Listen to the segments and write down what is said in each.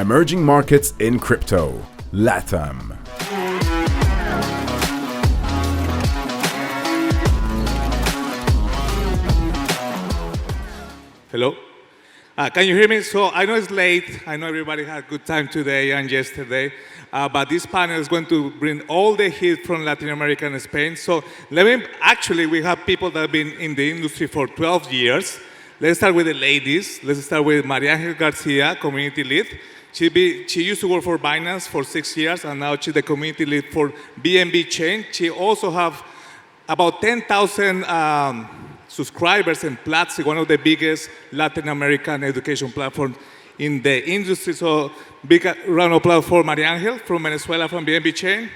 Emerging Markets in Crypto, LATAM. Hello? Can you hear me? So I know it's late. I know everybody had a good time today and yesterday. But this panel is going to bring all the heat from Latin America and Spain. So actually, we have people that have been in the industry for 12 years. Let's start with the ladies. Let's start with Mariangel Garcia, community lead. She used to work for Binance for 6 years, and now she's the community lead for BNB Chain. She also has about 10,000 subscribers and Platzi, one of the biggest Latin American education platforms in the industry. So big round of applause for Mariangel from Venezuela from BNB Chain.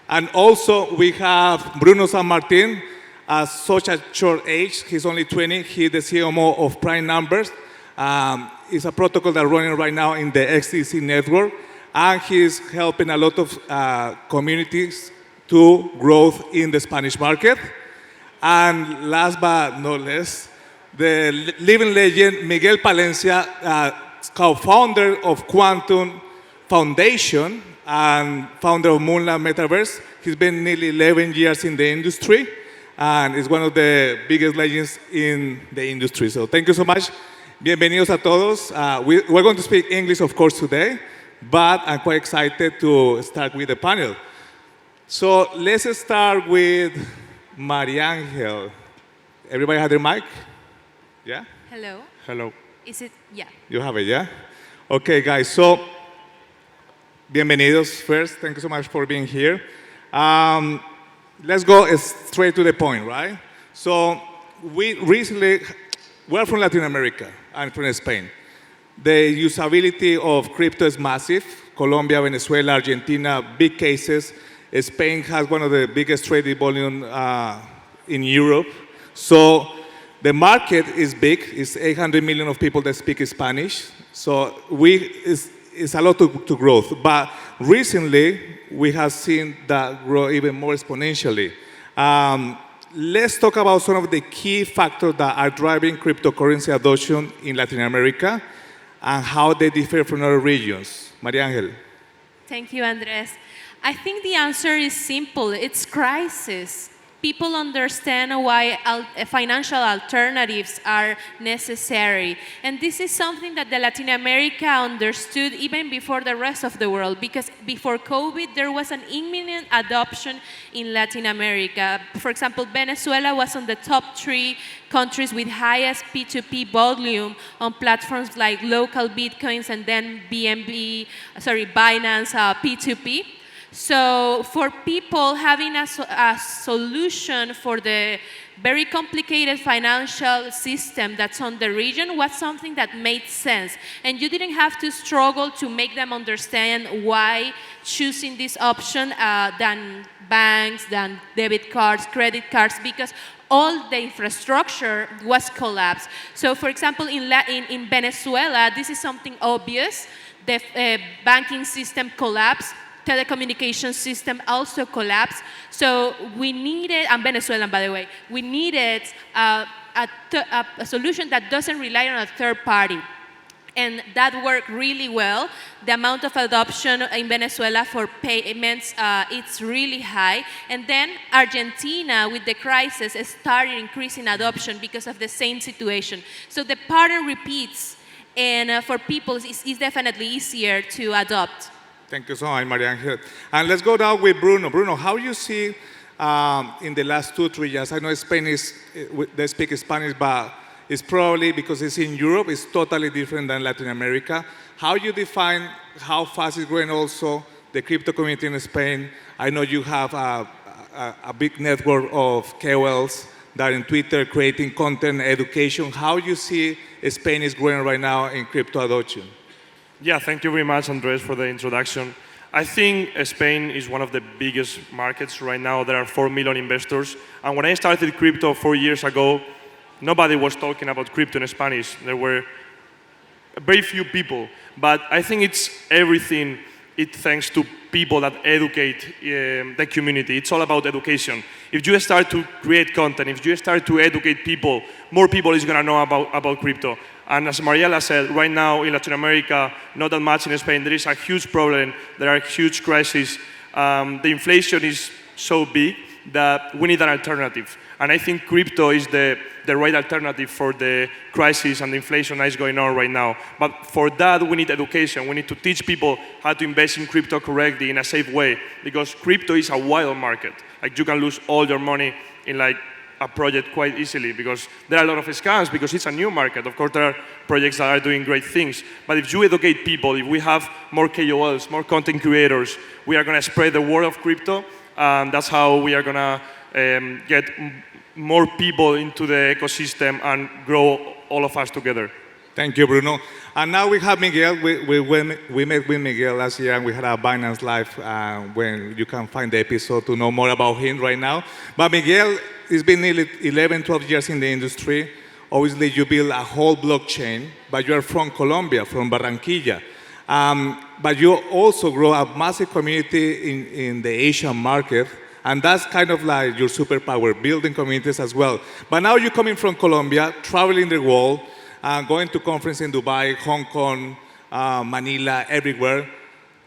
And also we have Bruno Sanmartin, at such a short age. He's only 20. He's the CMO of Prime Numbers. It's a protocol that's running right now in the XDC network. And he's helping a lot of communities to growth in the Spanish market. And last but not least, the living legend, Miguel Palencia, co-founder of Qtum Foundation and founder of Moonlight Metaverse. He's been nearly 11 years in the industry and is one of the biggest legends in the industry. So thank you so much. Bienvenidos a todos. We're going to speak English, of course, today, but I'm quite excited to start with the panel. So let's start with Mariangel. Everybody have their mic? Yeah? Hello. Hello. Is it? Yeah. You have it, yeah? Okay, guys. So, bienvenidos first. Thank you so much for being here. Let's go straight to the point, right? So, we're from Latin America. I'm from Spain. The usability of crypto is massive. Colombia, Venezuela, Argentina, big cases. Spain has one of the biggest trading volume in Europe. So the market is big. It's 800 million of people that speak Spanish. So it's a lot to growth. But recently, we have seen that grow even more exponentially. Let's talk about some of the key factors that are driving cryptocurrency adoption in Latin America and how they differ from other regions. Mariangel. Thank you, Andres. I think the answer is simple. It's crisis. People understand why financial alternatives are necessary. And this is something that the Latin America understood even before the rest of the world, because before COVID, there was an imminent adoption in Latin America. For example, Venezuela was on the top 3 countries with highest P2P volume on platforms like local Bitcoins and then Binance P2P. So for people having a solution for the very complicated financial system that's on the region was something that made sense. And you didn't have to struggle to make them understand why choosing this option than banks, than debit cards, credit cards, because all the infrastructure was collapsed. So for example, in Venezuela, this is something obvious. The banking system collapsed. Telecommunication system also collapsed. So we needed, and Venezuelan, by the way, we needed a solution that doesn't rely on a third party. And that worked really well. The amount of adoption in Venezuela for payments, it's really high. And then Argentina, with the crisis, started increasing adoption because of the same situation. So the pattern repeats, and for people, it's definitely easier to adopt. Thank you so much, Mariangel. And let's go down with Bruno. Bruno, how you see in the last 2-3 years? I know Spain they speak Spanish, but it's probably because it's in Europe, it's totally different than Latin America. How you define how fast it's growing also the crypto community in Spain? I know you have a big network of KOLs that are in Twitter creating content, education. How you see Spain is growing right now in crypto adoption? Yeah, thank you very much, Andres, for the introduction. I think Spain is one of the biggest markets right now. There are 4 million investors. And when I started crypto 4 years ago, nobody was talking about crypto in Spanish. There were very few people. But I think it's everything it's thanks to people that educate the community. It's all about education. If you start to create content, if you start to educate people, more people is going to know about crypto. And as Mariela said, right now in Latin America, not that much in Spain, there is a huge problem. There are huge crises. The inflation is so big that we need an alternative. And I think crypto is the right alternative for the crisis and the inflation that is going on right now. But for that, we need education. We need to teach people how to invest in crypto correctly in a safe way, because crypto is a wild market. Like, you can lose all your money in like a project quite easily, because there are a lot of scams, because it's a new market. Of course, there are projects that are doing great things. But if you educate people, if we have more KOLs, more content creators, we are going to spread the word of crypto. And that's how we are going to get more people into the ecosystem and grow all of us together. Thank you, Bruno. And now we have Miguel. We met with Miguel last year, and we had a Binance Live when you can find the episode to know more about him right now. But Miguel, it's been nearly 11, 12 years in the industry. Obviously, you build a whole blockchain, but you're from Colombia, from Barranquilla. But you also grow a massive community in the Asian market, and that's kind of like your superpower, building communities as well. But now you're coming from Colombia, traveling the world, going to conferences in Dubai, Hong Kong, Manila, everywhere.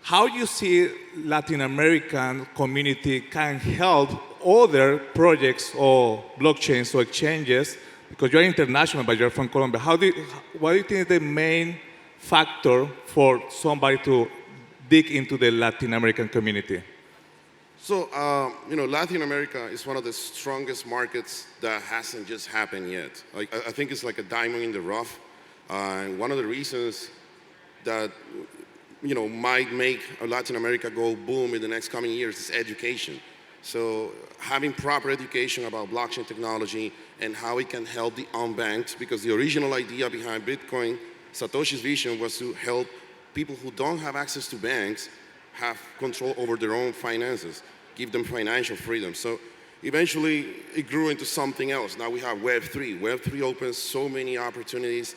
How you see Latin American community can help other projects or blockchains or exchanges, because you're international, but you're from Colombia. What do you think is the main factor for somebody to dig into the Latin American community? So, Latin America is one of the strongest markets that hasn't just happened yet. Like, I think it's like a diamond in the rough. And one of the reasons that, might make Latin America go boom in the next coming years is education. So having proper education about blockchain technology and how it can help the unbanked, because the original idea behind Bitcoin, Satoshi's vision, was to help people who don't have access to banks have control over their own finances, give them financial freedom. So eventually it grew into something else. Now we have Web3. Web3 opens so many opportunities,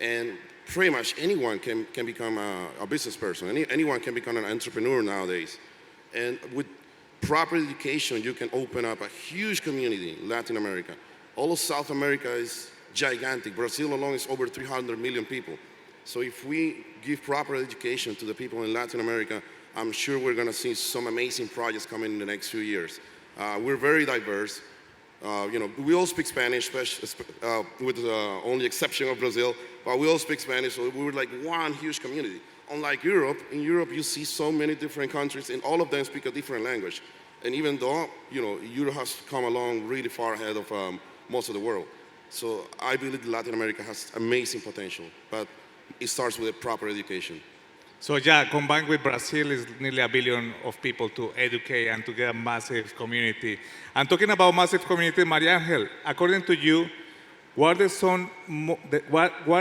and pretty much anyone can become a business person. Anyone can become an entrepreneur nowadays. And with proper education, you can open up a huge community in Latin America. All of South America is gigantic. Brazil alone is over 300 million people. So if we give proper education to the people in Latin America, I'm sure we're going to see some amazing projects coming in the next few years. We're very diverse. We all speak Spanish, with the only exception of Brazil, but we all speak Spanish, so we're like one huge community. Unlike Europe, in Europe you see so many different countries, and all of them speak a different language. And even though, Europe has come along really far ahead of most of the world. So I believe Latin America has amazing potential, but it starts with a proper education. So yeah, combined with Brazil is nearly 1 billion of people to educate and to get a massive community. And talking about massive community, Mariangel, according to you, what are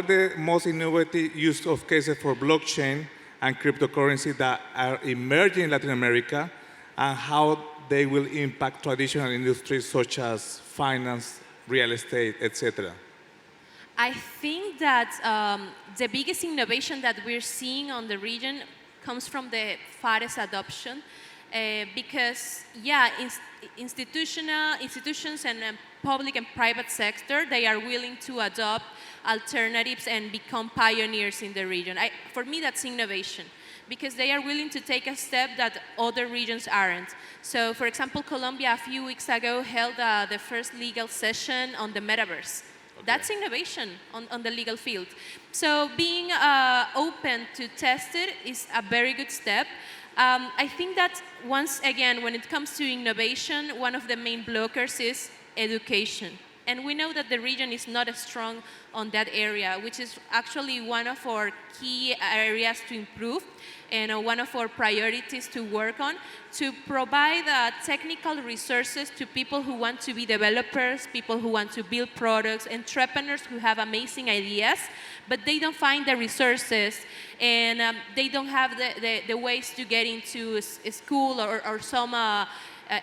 the most innovative use of cases for blockchain and cryptocurrency that are emerging in Latin America, and how they will impact traditional industries such as finance, real estate, etc.? I think that the biggest innovation that we're seeing on the region comes from the fastest adoption, because, institutions and public and private sector, they are willing to adopt alternatives and become pioneers in the region. For me, that's innovation, because they are willing to take a step that other regions aren't. So, for example, Colombia a few weeks ago held the first legal session on the metaverse. Okay. That's innovation on the legal field. So being open to test it is a very good step. I think that once again, when it comes to innovation, one of the main blockers is education. And we know that the region is not as strong on that area, which is actually one of our key areas to improve and one of our priorities to work on, to provide technical resources to people who want to be developers, people who want to build products, entrepreneurs who have amazing ideas, but they don't find the resources and they don't have the ways to get into a school or some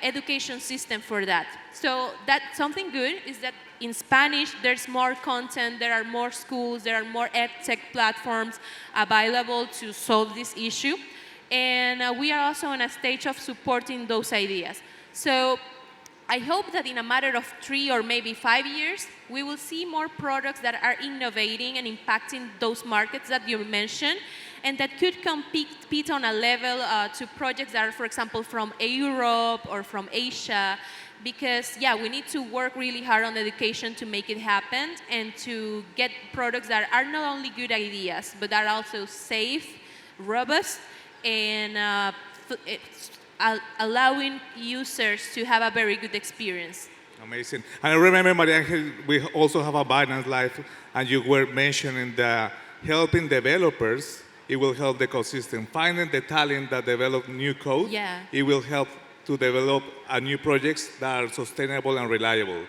education system for that. So that's something good, is that in Spanish there's more content, there are more schools, there are more ed tech platforms available to solve this issue. And we are also on a stage of supporting those ideas. So I hope that in a matter of 3 or maybe 5 years, we will see more products that are innovating and impacting those markets that you mentioned, and that could compete on a level to projects that are, for example, from Europe or from Asia. Because, yeah, we need to work really hard on education to make it happen and to get products that are not only good ideas, but are also safe, robust, and allowing users to have a very good experience. Amazing. And I remember, Mariangel, we also have a Binance Live, and you were mentioning that helping developers, it will help the ecosystem. Finding the talent that develop new code, Yeah. it will help to develop new projects that are sustainable and reliable.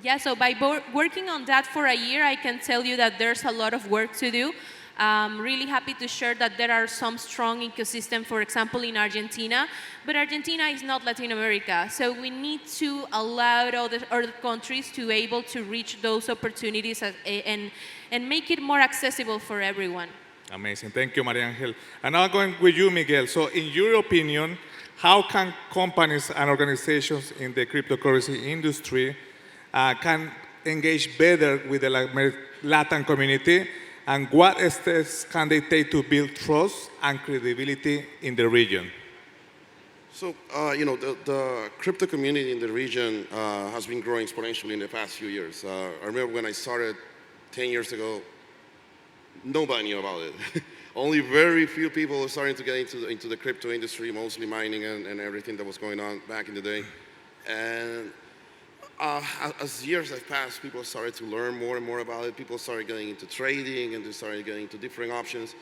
Yeah, so by working on that for a year, I can tell you that there's a lot of work to do. I'm really happy to share that there are some strong ecosystems, for example, in Argentina, but Argentina is not Latin America, so we need to allow other countries to be able to reach those opportunities and make it more accessible for everyone. Amazing. Thank you, Mariangel. And now going with you, Miguel. So in your opinion, how can companies and organizations in the cryptocurrency industry can engage better with the LATAM community, and what steps can they take to build trust and credibility in the region? So, the crypto community in the region has been growing exponentially in the past few years. I remember when I started 10 years ago, nobody knew about it. Only very few people were starting to get into the crypto industry, mostly mining and everything that was going on back in the day. And as years have passed, people started to learn more and more about it. People started getting into trading, and they started getting into different options.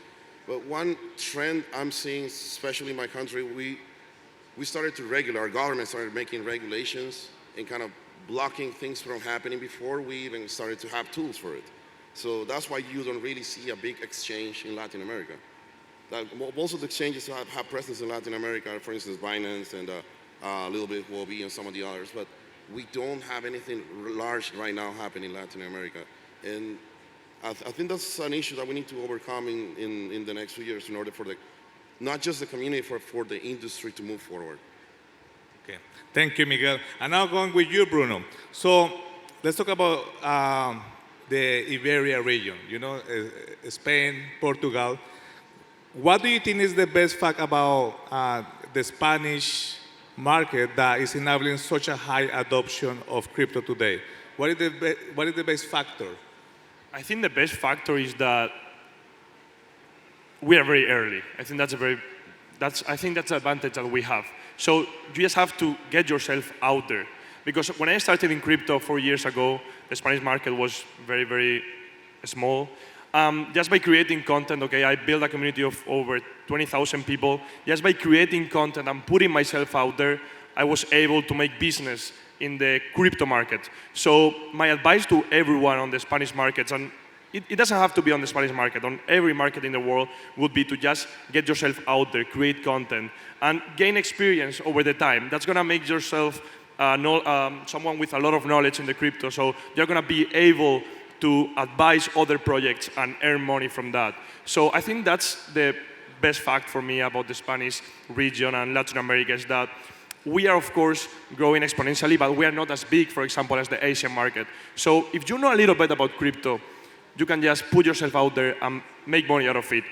But one trend I'm seeing, especially in my country, we started to our government started making regulations and kind of blocking things from happening before we even started to have tools for it. So that's why you don't really see a big exchange in Latin America. Most of the exchanges have presence in Latin America, for instance, Binance and a little bit Huobi and some of the others, but we don't have anything large right now happening in Latin America. And I think that's an issue that we need to overcome in the next few years in order for not just the community, for the industry to move forward. Okay. Thank you, Miguel. And now going with you, Bruno. So let's talk about the Iberia region, Spain, Portugal. What do you think is the best fact about the Spanish market that is enabling such a high adoption of crypto today? What is the best factor? I think the best factor is that we are very early. I think that's an advantage that we have. So you just have to get yourself out there. Because when I started in crypto 4 years ago, the Spanish market was very, very small. Just by creating content, I built a community of over 20,000 people. Just by creating content and putting myself out there, I was able to make business in the crypto market. So my advice to everyone on the Spanish markets, and it doesn't have to be on the Spanish market, on every market in the world, would be to just get yourself out there, create content, and gain experience over the time. That's going to make yourself someone with a lot of knowledge in the crypto, so you're going to be able to advise other projects and earn money from that. So I think that's the best fact for me about the Spanish region and Latin America, is that we are, of course, growing exponentially, but we are not as big, for example, as the Asian market. So if you know a little bit about crypto, you can just put yourself out there and make money out of it.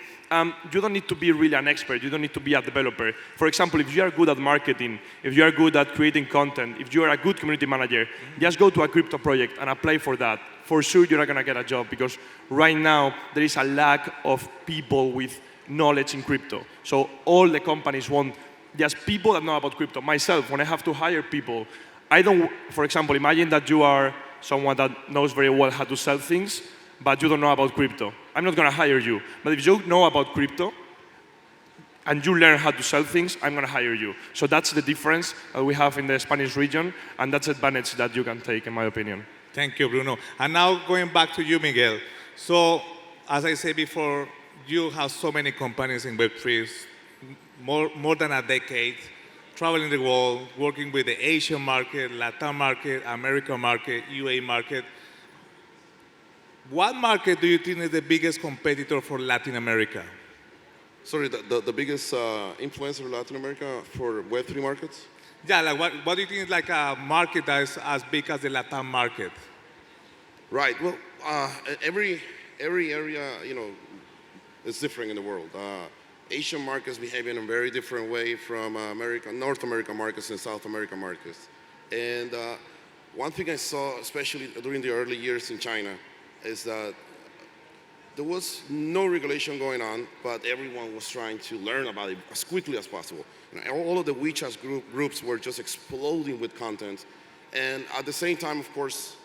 You don't need to be really an expert. You don't need to be a developer. For example, if you are good at marketing, if you are good at creating content, if you are a good community manager, just go to a crypto project and apply for that. For sure, you're not going to get a job, because right now, there is a lack of people with knowledge in crypto. So all the companies want just people that know about crypto. Myself, when I have to hire people, I don't, for example, imagine that you are someone that knows very well how to sell things, but you don't know about crypto. I'm not going to hire you. But if you know about crypto and you learn how to sell things, I'm going to hire you. So that's the difference that we have in the Spanish region, and that's an advantage that you can take, in my opinion. Thank you, Bruno. And now going back to you, Miguel. So, as I said before, you have so many companies in Web3, more than a decade, traveling the world, working with the Asian market, LATAM market, American market, UAE market. What market do you think is the biggest competitor for Latin America? Sorry, the biggest influencer in Latin America for Web3 markets? Yeah, like what do you think is like a market that is as big as the LATAM market? Right. Well, every area, is different in the world. Asian markets behave in a very different way from North American markets and South American markets. And one thing I saw, especially during the early years in China, is that there was no regulation going on, but everyone was trying to learn about it as quickly as possible. All of the WeChat groups were just exploding with content. And at the same time, of course,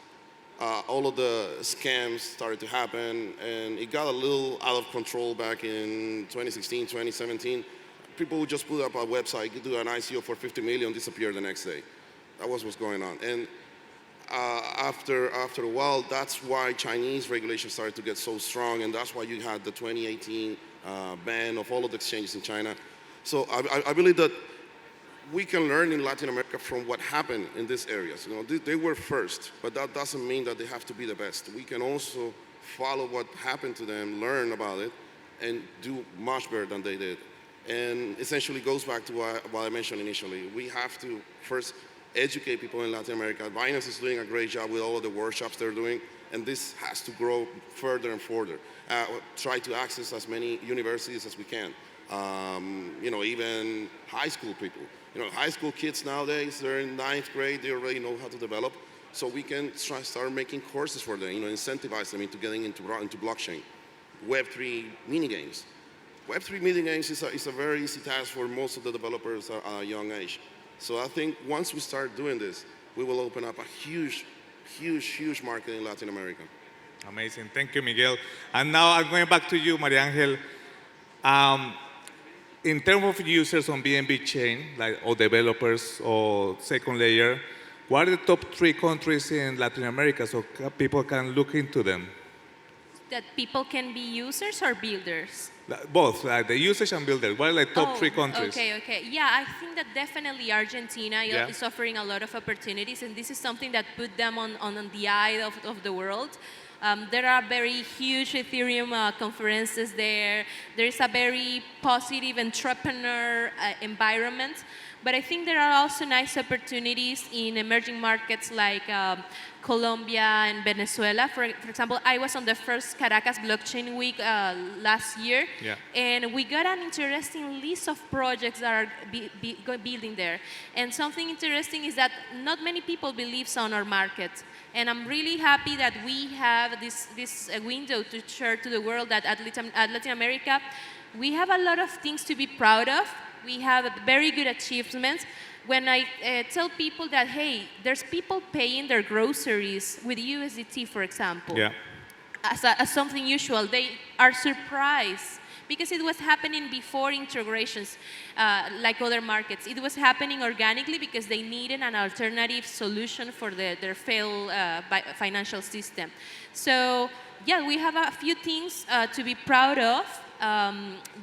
all of the scams started to happen, and it got a little out of control back in 2016, 2017. People would just put up a website, do an ICO for 50 million, disappear the next day. That was what's going on. And after a while, that's why Chinese regulation started to get so strong, and that's why you had the 2018 ban of all of the exchanges in China. So I believe that we can learn in Latin America from what happened in these areas. They were first, but that doesn't mean that they have to be the best. We can also follow what happened to them, learn about it, and do much better than they did. And essentially goes back to what I mentioned initially. We have to first educate people in Latin America. Binance is doing a great job with all of the workshops they're doing, and this has to grow further and further. Try to access as many universities as we can. Even high school people. High school kids nowadays, they're in 9th grade, they already know how to develop. So we can start making courses for them, incentivize them into getting into blockchain. Web3 minigames. Web3 minigames is a very easy task for most of the developers at a young age. So I think once we start doing this, we will open up a huge, huge, huge market in Latin America. Amazing. Thank you, Miguel. And now I'm going back to you, Mariangel. In terms of users on BNB chain, or developers or second layer, what are the top 3 countries in Latin America so people can look into them? That people can be users or builders? Both, the users and builders. What are the top 3 countries? Okay. Yeah, I think that definitely Argentina is offering a lot of opportunities, and this is something that put them on the eye of the world. There are very huge Ethereum conferences there. There is a very positive entrepreneur environment. But I think there are also nice opportunities in emerging markets like Colombia and Venezuela. For example, I was on the first Caracas Blockchain Week last year, and we got an interesting list of projects that are building there. And something interesting is that not many people believe on our market. And I'm really happy that we have this window to share to the world that at Latin America, we have a lot of things to be proud of. We have very good achievements. When I tell people that, hey, there's people paying their groceries with USDT, for example, as something usual, they are surprised because it was happening before integrations like other markets. It was happening organically because they needed an alternative solution for their failed financial system. So yeah, we have a few things to be proud of.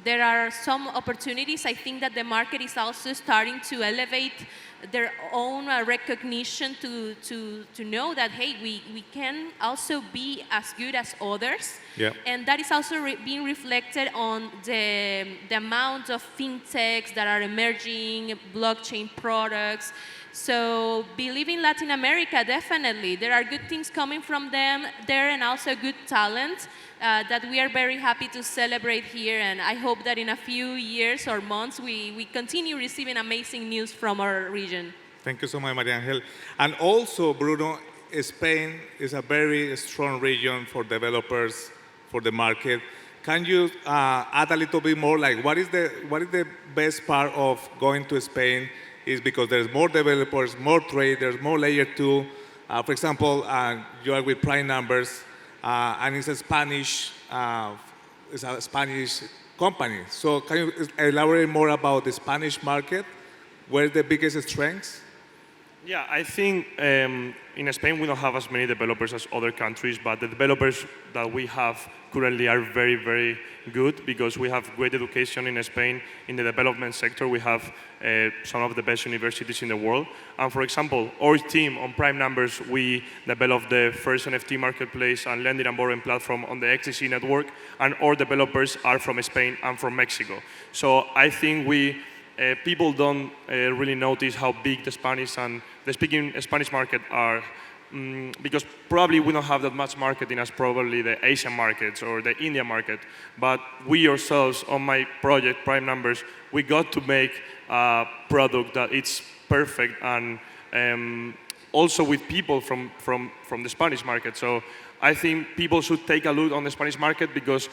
There are some opportunities. I think that the market is also starting to elevate their own recognition to know that, hey, we can also be as good as others. And that is also being reflected on the amount of fintechs that are emerging, blockchain products. So believe in Latin America, definitely. There are good things coming from them there and also good talent that we are very happy to celebrate here. And I hope that in a few years or months, we continue receiving amazing news from our region. Thank you so much, Mariangel. And also, Bruno, Spain is a very strong region for developers, for the market. Can you add a little bit more, like what is the best part of going to Spain? Is because there's more developers, more traders, more layer 2. For example, you are with prime numbers, and it's a Spanish company. So can you elaborate more about the Spanish market? Where are the biggest strengths? Yeah, I think in Spain we don't have as many developers as other countries, but the developers that we have currently are very, very good because we have great education in Spain. In the development sector, we have some of the best universities in the world. And for example, our team on Prime Numbers, we developed the first NFT marketplace and lending and borrowing platform on the XTC network, and our developers are from Spain and from Mexico. So I think people don't really notice how big the Spanish and the speaking Spanish market are, because probably we don't have that much marketing as probably the Asian markets or the Indian market. But we ourselves, on my project, Prime Numbers, we got to make a product that it's perfect and also with people from the Spanish market. So I think people should take a look on the Spanish market because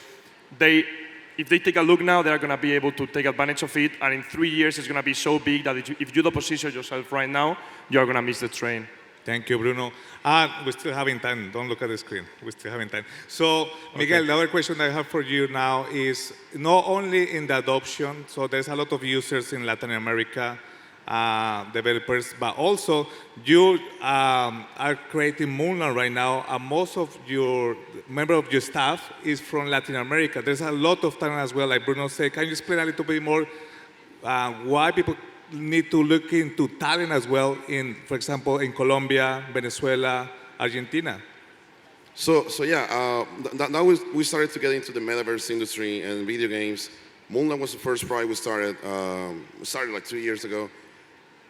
if they take a look now, they're going to be able to take advantage of it. And in 3 years, it's going to be so big that if you don't position yourself right now, you're going to miss the train. Thank you, Bruno. We're still having time. Don't look at the screen. We're still having time. So, Miguel, the other question I have for you now is not only in the adoption, so there's a lot of users in Latin America, developers, but also you are creating Moonland right now, and most of your member of your staff is from Latin America. There's a lot of talent as well, like Bruno said. Can you explain a little bit more why people need to look into talent as well in, for example, in Colombia, Venezuela, Argentina? So yeah, now we started to get into the metaverse industry and video games. Moonland was the first project we started. We started like 2 years ago.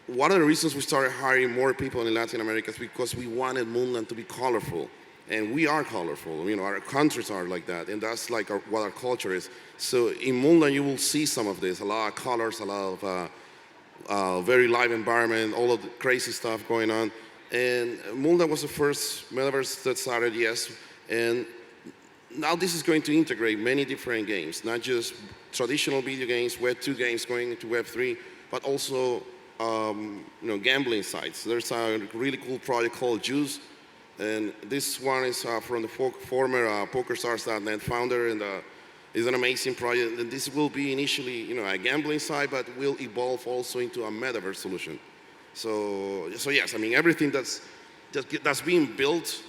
One of the reasons we started hiring more people in Latin America is because we wanted Moonland to be colorful. And we are colorful, you know, our countries are like that, and that's like what our culture is. So in Moonland, you will see some of this, a lot of colors, a lot of very live environment, all of the crazy stuff going on. And Moonland was the first metaverse that started, yes. And now this is going to integrate many different games, not just traditional video games, Web 2 games going into Web 3, but also gambling sites. There's a really cool project called 𝐒𝐿𝐬𝐬, and this one is from the former PokerStars.net founder, and is an amazing project. And this will be initially, a gambling site, but will evolve also into a metaverse solution. So yes, I mean everything that's being built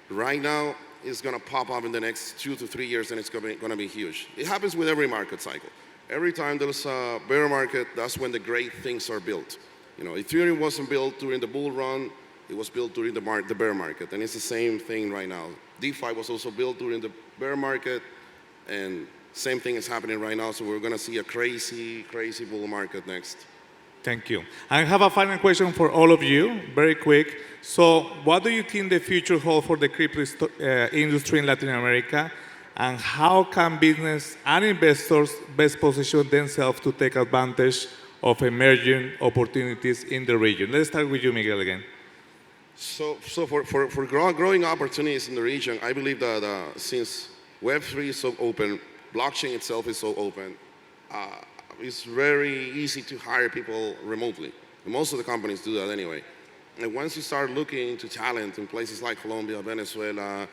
right now is going to pop up in the next 2 to 3 years, and it's going to be huge. It happens with every market cycle. Every time there's a bear market, that's when the great things are built. Ethereum wasn't built during the bull run, it was built during the bear market, and it's the same thing right now. DeFi was also built during the bear market, and same thing is happening right now, so we're going to see a crazy, crazy bull market next. Thank you. I have a final question for all of you, very quick. So what do you think the future holds for the crypto industry in Latin America? And how can business and investors best position themselves to take advantage of emerging opportunities in the region? Let's start with you, Miguel, again. So for growing opportunities in the region, I believe that since Web3 is so open, blockchain itself is so open, it's very easy to hire people remotely. And most of the companies do that anyway. And once you start looking into talent in places like Colombia, Venezuela,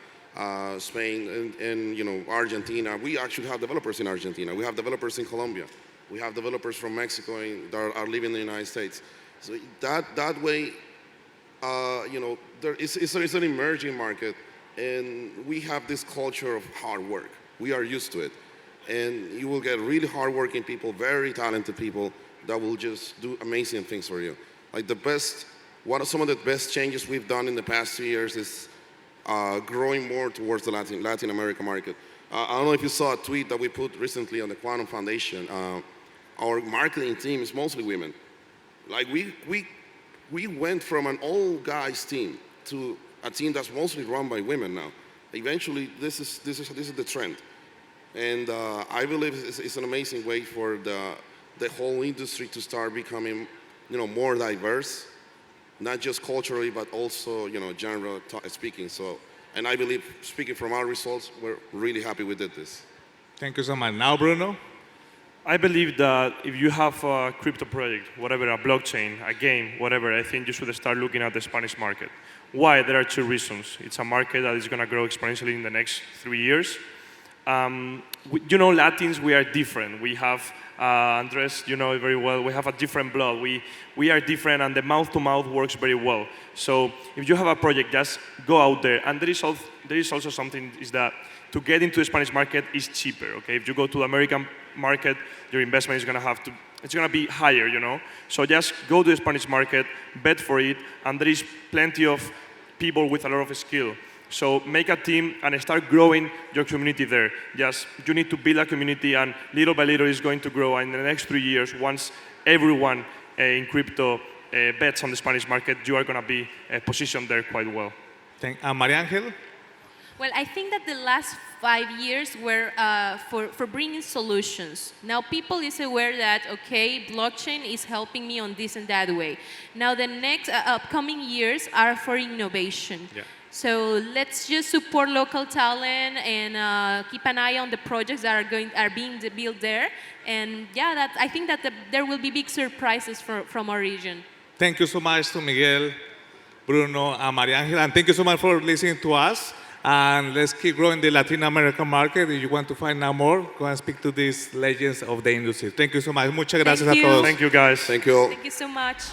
Spain, and Argentina, we actually have developers in Argentina. We have developers in Colombia. We have developers from Mexico that are living in the United States. So that way, it's an emerging market, and we have this culture of hard work. We are used to it. And you will get really hardworking people, very talented people that will just do amazing things for you. Like some of the best changes we've done in the past 2 years is growing more towards the Latin America market. I don't know if you saw a tweet that we put recently on the Qtum Foundation. Our marketing team is mostly women. Like we went from an all guys team to a team that's mostly run by women now. Eventually, this is the trend. And I believe it's an amazing way for the whole industry to start becoming, more diverse, not just culturally, but also, general speaking. So, and I believe, speaking from our results, we're really happy we did this. Thank you so much. Now, Bruno? I believe that if you have a crypto project, whatever, a blockchain, a game, whatever, I think you should start looking at the Spanish market. Why? There are 2 reasons. It's a market that is going to grow exponentially in the next 3 years. Latins, we are different. We have Andres, you know it very well. We have a different blood. We are different, and the mouth-to-mouth works very well. So if you have a project, just go out there. And there is also something is that to get into the Spanish market is cheaper. Okay, if you go to the American market, your investment is going to be higher. You know, so just go to the Spanish market, bet for it, and there is plenty of people with a lot of skill. So make a team and start growing your community there. You need to build a community, and little by little it's going to grow. And in the next 3 years, once everyone in crypto bets on the Spanish market, you are going to be positioned there quite well. Mariangel? Well, I think that the last 5 years were for bringing solutions. Now people is aware that, okay, blockchain is helping me on this and that way. Now the next upcoming years are for innovation. Yeah. So let's just support local talent and keep an eye on the projects that are being built there. And yeah, I think that there will be big surprises from our region. Thank you so much to Miguel, Bruno, and Mariangel, and thank you so much for listening to us. And let's keep growing the Latin American market. If you want to find out more, go and speak to these legends of the industry. Thank you so much. Muchas gracias a todos. Thank you, guys. Thank you all. Thank you so much.